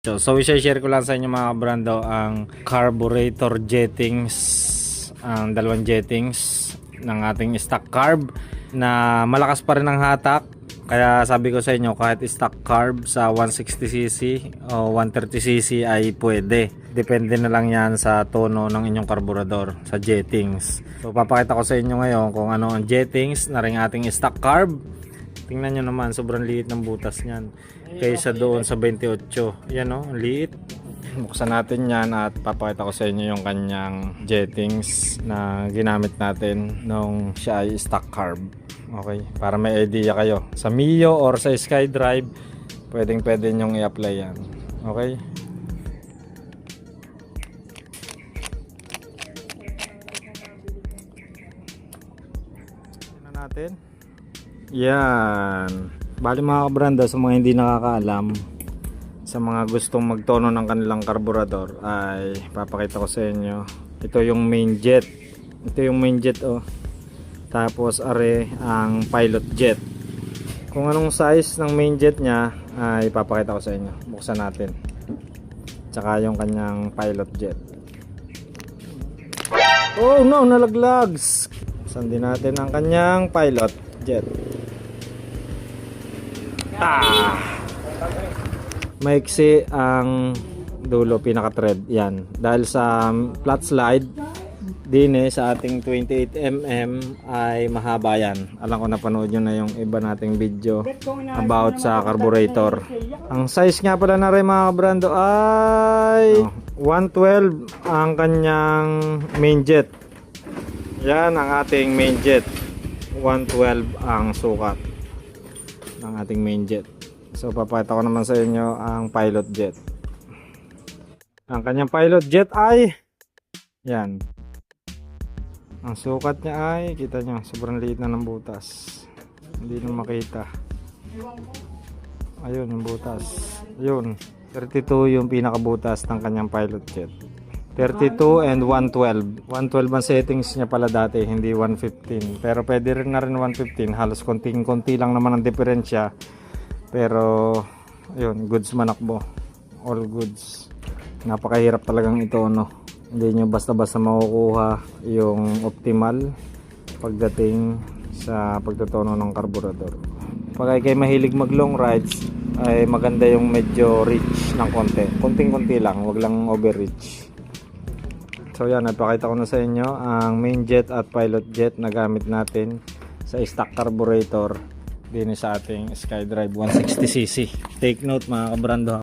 So i-share ko lang sa inyo mga brando ang carburetor jettings, ang dalawang jettings ng ating stock carb na malakas pa rin ang hatak. Kaya sabi ko sa inyo, kahit stock carb sa 160cc o 130cc ay pwede. Depende na lang yan sa tono ng inyong karburador sa jettings. So papakita ko sa inyo ngayon kung ano ang jettings na ring ating stock carb. Tingnan nyo naman, sobrang liit ng butas niyan kaysa doon sa 28. Yan o, liit. Buksan natin yan at papakita ko sa inyo yung kanyang jettings na ginamit natin nung siya ay stock carb. Okay, para may idea kayo. Sa Mio or sa SkyDrive, pwede nyong i-apply yan. Okay. Tingnan natin. Yan. Bali mga kabranda, sa mga hindi nakakaalam, sa mga gustong magtono ng kanilang karburador, ay papakita ko sa inyo. Ito yung main jet. Ito yung main jet oh. Tapos are ang pilot jet. Kung anong size ng main jet nya ay papakita ko sa inyo. Buksan natin. Tsaka yung kanyang pilot jet. Oh no, nalaglags. Buksan din natin ang kanyang pilot jet. Maiksi ang dulo, pinaka thread yan dahil sa flat slide din sa ating 28mm ay mahaba yan. Alam ko napanood nyo na yung iba nating video about sa carburetor. Ang size nga pala na rin mga kabrando ay 112 ang kanyang main jet. Yan ang ating main jet, 112 ang sukat ng ating main jet. So papakita ko naman sa inyo ang pilot jet. Ang kanyang pilot jet ay yan. Ang sukat niya ay, kita nyo, sobrang liit na ng butas. Hindi na makita. Ayun yung butas. Ayun, 32 yung pinakabutas ng kanyang pilot jet. 32 and 112. 112 ang settings niya pala dati, hindi 115. Pero pwede rin na rin 115. Halos konting-konti lang naman ang diferensya. Pero, ayun, goods manakbo. All goods. Napakahirap talagang ito, no? Hindi nyo basta-basta makukuha yung optimal pagdating sa pagtutono ng karburador. Pag kayo mahilig mag long rides, ay maganda yung medyo rich ng konti. Konting-konti lang, wag lang overreach. So yan, napakita ko na sa inyo ang main jet at pilot jet na gamit natin sa stock carburetor din sa ating SkyDrive 160cc. Take note mga kabrando.